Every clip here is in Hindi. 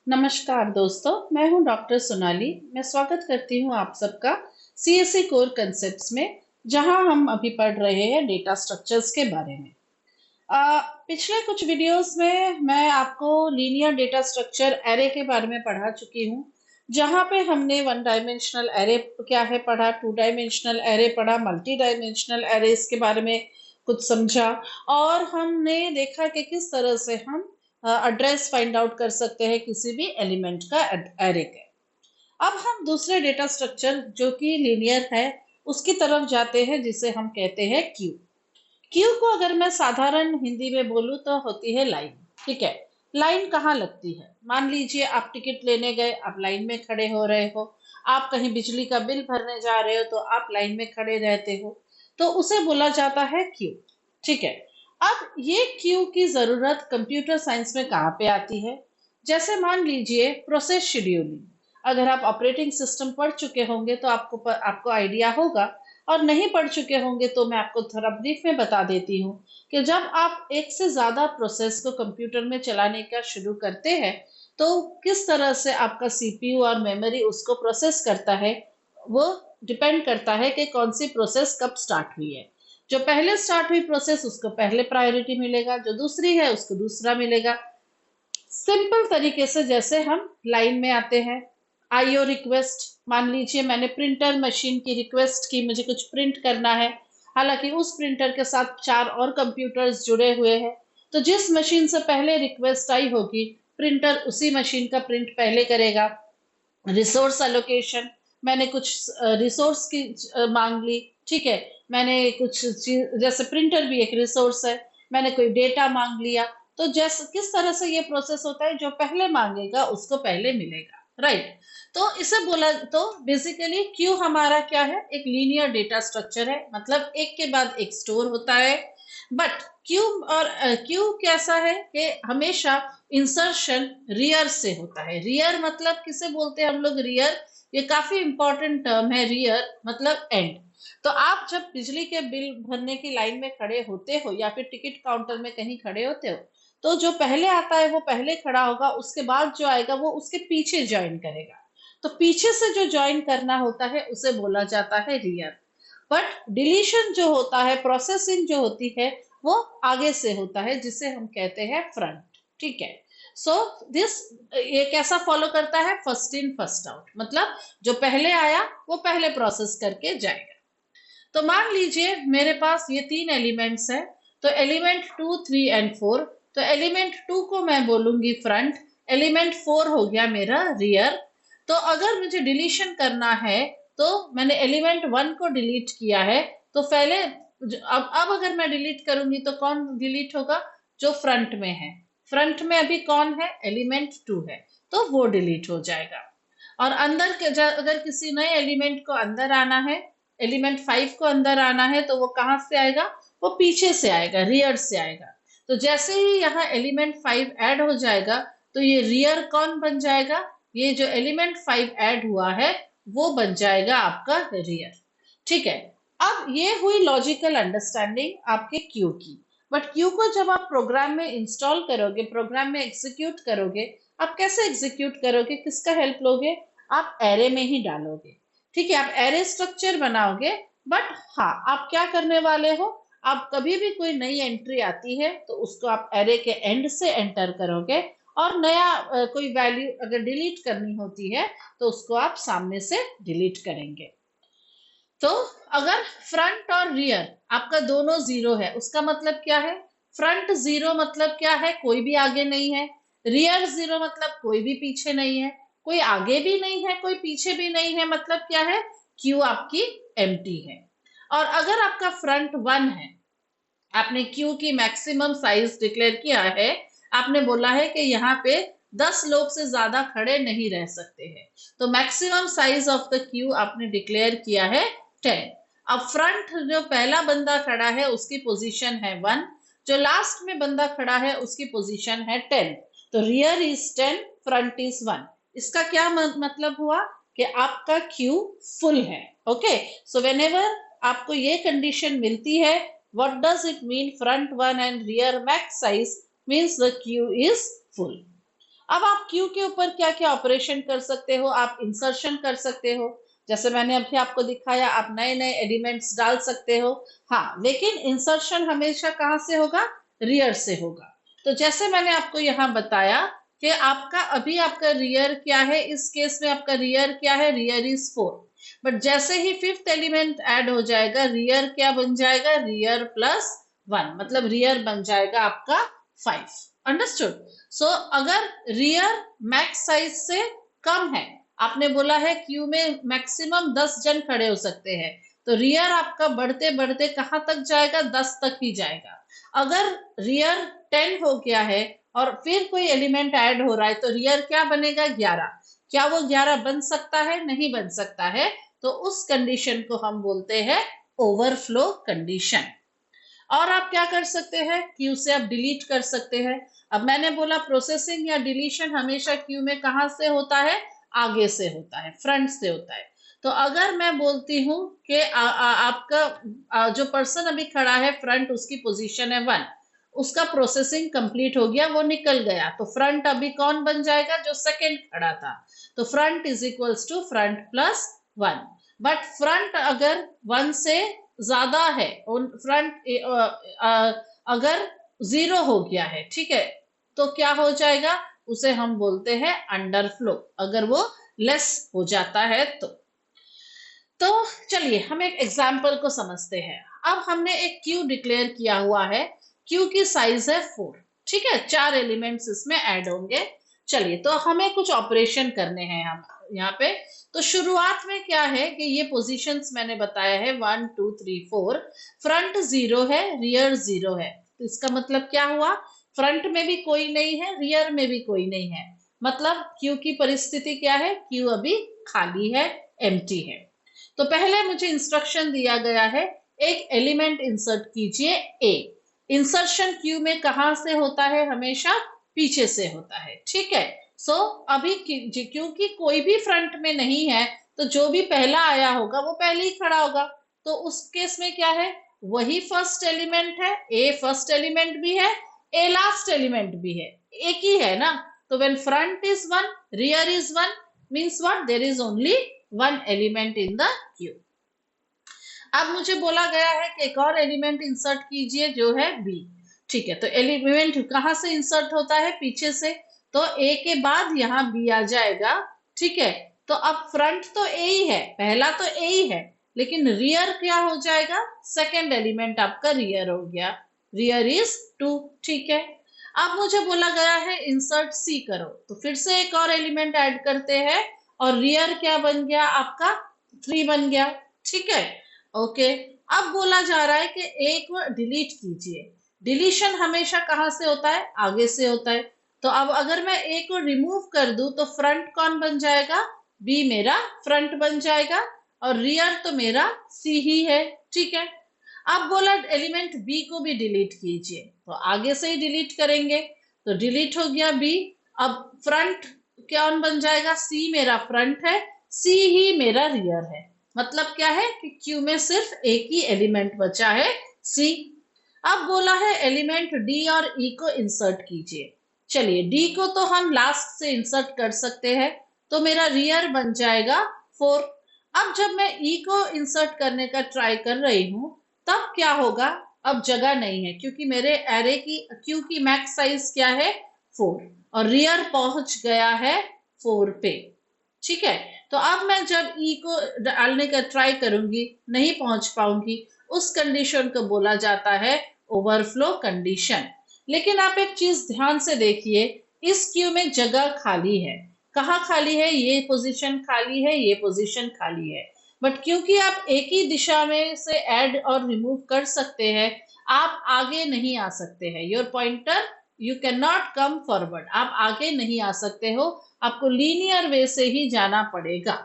नमस्कार दोस्तों, मैं हूं डॉक्टर सोनाली। मैं स्वागत करती हूं आप सबका सीएससी कोर कंसेप्ट्स में, जहां हम अभी पढ़ रहे हैं डेटा स्ट्रक्चर्स के बारे में। पिछले कुछ वीडियोस में मैं आपको लीनियर डेटा स्ट्रक्चर एरे के बारे में पढ़ा चुकी हूं, जहां पे हमने वन डायमेंशनल एरे क्या है पढ़ा, टू डायमेंशनल एरे पढ़ा, मल्टी डायमेंशनल एरेस के बारे में कुछ समझा, और हमने देखा कि किस तरह से हम एड्रेस फाइंड आउट कर सकते हैं किसी भी एलिमेंट का एरे के। अब हम दूसरे डेटा स्ट्रक्चर जो कि लीनियर है उसकी तरफ जाते हैं, जिसे हम कहते हैं क्यू। क्यू को अगर मैं साधारण हिंदी में बोलूं तो होती है लाइन। ठीक है, लाइन कहाँ लगती है? मान लीजिए आप टिकट लेने गए, आप लाइन में खड़े हो रहे हो। आप कहीं बिजली का बिल भरने जा रहे हो तो आप लाइन में खड़े रहते हो, तो उसे बोला जाता है क्यू। ठीक है, अब ये क्यू की जरूरत कंप्यूटर साइंस में कहाँ पे आती है? जैसे मान लीजिए प्रोसेस शेड्यूलिंग। अगर आप ऑपरेटिंग सिस्टम पढ़ चुके होंगे तो आपको आइडिया होगा, और नहीं पढ़ चुके होंगे तो मैं आपको थोड़ा ब्रीफ में बता देती हूँ कि जब आप एक से ज्यादा प्रोसेस को कंप्यूटर में चलाने का शुरू करते हैं, तो किस तरह से आपका सीपीयू और मेमोरी उसको प्रोसेस करता है, वो डिपेंड करता है कि कौन सी प्रोसेस कब स्टार्ट हुई है। जो पहले स्टार्ट हुई प्रोसेस उसको पहले प्रायोरिटी मिलेगा, जो दूसरी है उसको दूसरा मिलेगा। सिंपल तरीके से जैसे हम लाइन में आते हैं, आईओ रिक्वेस्ट, मान लीजिए मैंने प्रिंटर मशीन की रिक्वेस्ट की, मुझे कुछ प्रिंट करना है। हालांकि उस प्रिंटर के साथ 4 और कंप्यूटर्स जुड़े हुए हैं, तो जिस मशीन से पहले रिक्वेस्ट आई होगी, प्रिंटर उसी मशीन का प्रिंट पहले करेगा। रिसोर्स एलोकेशन, मैंने कुछ रिसोर्स की मांग ली। ठीक है, मैंने कुछ चीज, जैसे प्रिंटर भी एक रिसोर्स है, मैंने कोई डेटा मांग लिया, तो जैसे किस तरह से ये प्रोसेस होता है, जो पहले मांगेगा उसको पहले मिलेगा, राइट। तो इसे बोला, तो बेसिकली क्यू हमारा क्या है? एक लीनियर डेटा स्ट्रक्चर है, मतलब एक के बाद एक स्टोर होता है। बट क्यू, और क्यू कैसा है कि हमेशा इंसर्शन रियर से होता है। रियर मतलब किसे बोलते हैं हम लोग? रियर, ये काफी इंपॉर्टेंट टर्म है। रियर मतलब एंड। तो आप जब बिजली के बिल भरने की लाइन में खड़े होते हो या फिर टिकट काउंटर में कहीं खड़े होते हो, तो जो पहले आता है वो पहले खड़ा होगा, उसके बाद जो आएगा वो उसके पीछे ज्वाइन करेगा। तो पीछे से जो ज्वाइन करना होता है उसे बोला जाता है रियर। बट डिलीशन जो होता है, प्रोसेसिंग जो होती है, वो आगे से होता है, जिसे हम कहते हैं फ्रंट। ठीक है, सो दिस, ये कैसा फॉलो करता है? फर्स्ट इन फर्स्ट आउट, मतलब जो पहले आया वो पहले प्रोसेस करके जाएगा। तो मान लीजिए मेरे पास ये 3 एलिमेंट्स हैं, तो एलिमेंट 2, 3 एंड 4। तो एलिमेंट 2 को मैं बोलूंगी फ्रंट, एलिमेंट 4 हो गया मेरा रियर। तो अगर मुझे डिलीशन करना है, तो मैंने एलिमेंट 1 को डिलीट किया है, तो पहले अब अगर मैं डिलीट करूंगी तो कौन डिलीट होगा? जो फ्रंट में है। फ्रंट में अभी कौन है? एलिमेंट 2 है, तो वो डिलीट हो जाएगा। और अंदर के अगर किसी नए एलिमेंट को अंदर आना है, एलिमेंट 5 को अंदर आना है, तो वो कहाँ से आएगा? वो पीछे से आएगा, रियर से आएगा। तो जैसे ही यहाँ एलिमेंट 5 ऐड हो जाएगा, तो ये रियर कौन बन जाएगा? ये जो एलिमेंट 5 ऐड हुआ है वो बन जाएगा आपका रियर। ठीक है, अब ये हुई लॉजिकल अंडरस्टैंडिंग आपके क्यू की। बट क्यू को जब आप प्रोग्राम में इंस्टॉल करोगे, प्रोग्राम में एग्जीक्यूट करोगे, आप कैसे एग्जीक्यूट करोगे? किसका हेल्प लोगे? आप एरे में ही डालोगे। ठीक है, आप एरे स्ट्रक्चर बनाओगे। बट हाँ, आप क्या करने वाले हो? आप कभी भी कोई नई एंट्री आती है तो उसको आप एरे के एंड से एंटर करोगे, और नया कोई वैल्यू अगर डिलीट करनी होती है तो उसको आप सामने से डिलीट करेंगे। तो अगर फ्रंट और रियर आपका दोनों जीरो है, उसका मतलब क्या है? फ्रंट जीरो मतलब क्या है? कोई भी आगे नहीं है। रियर जीरो मतलब कोई भी पीछे नहीं है। कोई आगे भी नहीं है, कोई पीछे भी नहीं है, मतलब क्या है? क्यू आपकी एम्प्टी है। और अगर आपका फ्रंट 1 है, आपने क्यू की मैक्सिमम साइज डिक्लेयर किया है। आपने बोला है कि यहाँ पे 10 लोग से ज्यादा खड़े नहीं रह सकते हैं, तो maximum size of the Q आपने डिक्लेयर किया है 10। अब फ्रंट जो पहला बंदा खड़ा है उसकी पोजीशन है 1, जो लास्ट में बंदा खड़ा है उसकी पोजीशन है 10। तो रियर इज 10, फ्रंट इज 1। इसका क्या मतलब हुआ? कि आपका क्यू फुल है। ओके, सो व्हेनेवर आपको ये कंडीशन मिलती है, what does it mean? Front 1 and rear max size means the queue is full. अब आप क्यू के ऊपर क्या क्या ऑपरेशन कर सकते हो, आप इंसर्शन कर सकते हो, जैसे मैंने अभी आपको दिखाया, आप नए नए एलिमेंट्स डाल सकते हो। हाँ, लेकिन इंसर्शन हमेशा कहाँ से होगा, रियर से होगा। तो जैसे मैंने आपको यहाँ बताया कि आपका अभी आपका रियर क्या है, इस केस में आपका रियर क्या है, रियर इज 4। बट जैसे ही फिफ्थ एलिमेंट ऐड हो जाएगा, रियर क्या बन जाएगा, रियर प्लस 1, मतलब रियर बन जाएगा आपका 5। अंडरस्टूड। सो अगर रियर मैक्स साइज से कम है, आपने बोला है क्यू में मैक्सिमम 10 जन खड़े हो सकते हैं, तो रियर आपका बढ़ते बढ़ते कहां तक जाएगा, 10 तक ही जाएगा। अगर रियर 10 हो गया है और फिर कोई एलिमेंट ऐड हो रहा है, तो रियर क्या बनेगा, 11। क्या वो 11 बन सकता है, नहीं बन सकता है। तो उस कंडीशन को हम बोलते हैं ओवरफ्लो कंडीशन। और आप क्या कर सकते हैं, क्यू से आप डिलीट कर सकते हैं। अब मैंने बोला प्रोसेसिंग या डिलीशन हमेशा क्यू में कहां से होता है, आगे से होता है, फ्रंट से होता है। तो अगर मैं बोलती हूँ कि आपका जो पर्सन अभी खड़ा है फ्रंट, उसकी पोजीशन है 1, उसका प्रोसेसिंग कंप्लीट हो गया, वो निकल गया, तो फ्रंट अभी कौन बन जाएगा, जो सेकंड खड़ा था। तो front is equals to front plus 1। But front अगर 1 से ज्यादा है, फ्रंट अगर 0 हो गया है, ठीक है, तो क्या हो जाएगा, उसे हम बोलते हैं अंडरफ्लो, अगर वो लेस हो जाता है तो चलिए हम एक एग्जाम्पल को समझते हैं। अब हमने एक क्यू डिक्लेयर किया हुआ है, क्यू की साइज है 4, ठीक है, 4 एलिमेंट्स इसमें ऐड होंगे। चलिए, तो हमें कुछ ऑपरेशन करने हैं हम यहाँ पे। तो शुरुआत में क्या है कि ये पोजीशंस मैंने बताया है 1 2 3 4। फ्रंट 0 है, रियर 0 है, तो इसका मतलब क्या हुआ, फ्रंट में भी कोई नहीं है, रियर में भी कोई नहीं है, मतलब क्यू की परिस्थिति क्या है, क्यू अभी खाली है, एम्प्टी है। तो पहले मुझे इंस्ट्रक्शन दिया गया है, एक एलिमेंट इंसर्ट कीजिए ए। इंसर्शन क्यू में कहां से होता है, हमेशा पीछे से होता है, ठीक है। सो अभी क्योंकि कोई भी फ्रंट में नहीं है, तो जो भी पहला आया होगा वो पहले ही खड़ा होगा। तो उस केस में क्या है, वही फर्स्ट एलिमेंट है, ए फर्स्ट एलिमेंट भी है, ए लास्ट एलिमेंट भी है, एक ही है ना। तो when front is 1, rear is 1, means what, there is only 1 element in the queue. अब मुझे बोला गया है कि एक और एलिमेंट इंसर्ट कीजिए जो है बी, ठीक है। तो एलिमेंट कहां से इंसर्ट होता है, पीछे से, तो ए के बाद यहाँ बी आ जाएगा, ठीक है। तो अब फ्रंट तो ए ही है, पहला तो ए ही है, लेकिन रियर क्या हो जाएगा, सेकंड एलिमेंट आपका रियर हो गया, रियर इज 2, ठीक है। अब मुझे बोला गया है इंसर्ट सी करो, तो फिर से एक और एलिमेंट ऐड करते हैं, और रियर क्या बन गया आपका, 3 बन गया, ठीक है। ओके, अब बोला जा रहा है कि ए को डिलीट कीजिए। डिलीशन हमेशा कहां से होता है, आगे से होता है। तो अब अगर मैं ए को रिमूव कर दूं, तो फ्रंट कौन बन जाएगा, बी मेरा फ्रंट बन जाएगा, और रियर तो मेरा सी ही है, ठीक है। अब बोला एलिमेंट बी को भी डिलीट कीजिए, तो आगे से ही डिलीट करेंगे, तो डिलीट हो गया बी। अब फ्रंट कौन बन जाएगा, सी मेरा फ्रंट है, सी ही मेरा रियर है, मतलब क्या है कि क्यू में सिर्फ एक ही एलिमेंट बचा है, सी। अब बोला है एलिमेंट डी और ई को इंसर्ट कीजिए। चलिए, डी को तो हम लास्ट से इंसर्ट कर सकते हैं, तो मेरा रियर बन जाएगा 4। अब जब मैं ई को इंसर्ट करने का ट्राई कर रही हूं, तब क्या होगा, अब जगह नहीं है, क्योंकि मेरे एरे की क्यू की मैक्स साइज क्या है, 4, और रियर पहुंच गया है 4 पे, ठीक है। तो अब मैं जब ई को डालने का ट्राई करूंगी, नहीं पहुंच पाऊंगी, उस कंडीशन को बोला जाता है ओवरफ्लो कंडीशन। लेकिन आप एक चीज ध्यान से देखिए, इस क्यू में जगह खाली है, कहाँ खाली है, ये पोजीशन खाली है, ये पोजीशन खाली है। बट क्योंकि आप एक ही दिशा में से ऐड और रिमूव कर सकते हैं, आप आगे नहीं आ सकते हैं, your pointer you can not come forward, आप आगे नहीं आ सकते हो, आपको लीनियर वे से ही जाना पड़ेगा।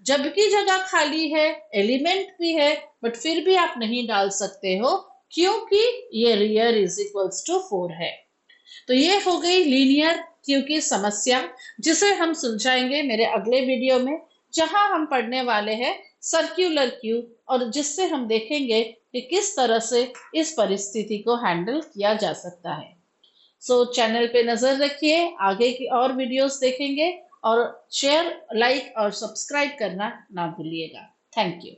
जबकि जगह खाली है, एलिमेंट भी है, बट फिर भी आप नहीं डाल सकते हो, क्योंकि ये रियर इज इक्वल्स टू 4 है। तो ये हो गई लीनियर क्यू की समस्या, जिसे हम सुलझाएंगे मेरे अगले वीडियो में, जहां हम पढ़ने वाले हैं सर्क्यूलर क्यू, और जिससे हम देखेंगे कि किस तरह से इस परिस्थिति को हैंडल किया जा सकता है। सो चैनल पे नजर रखिए, आगे की और वीडियोस देखेंगे, और शेयर, लाइक और सब्सक्राइब करना ना भूलिएगा। Thank you.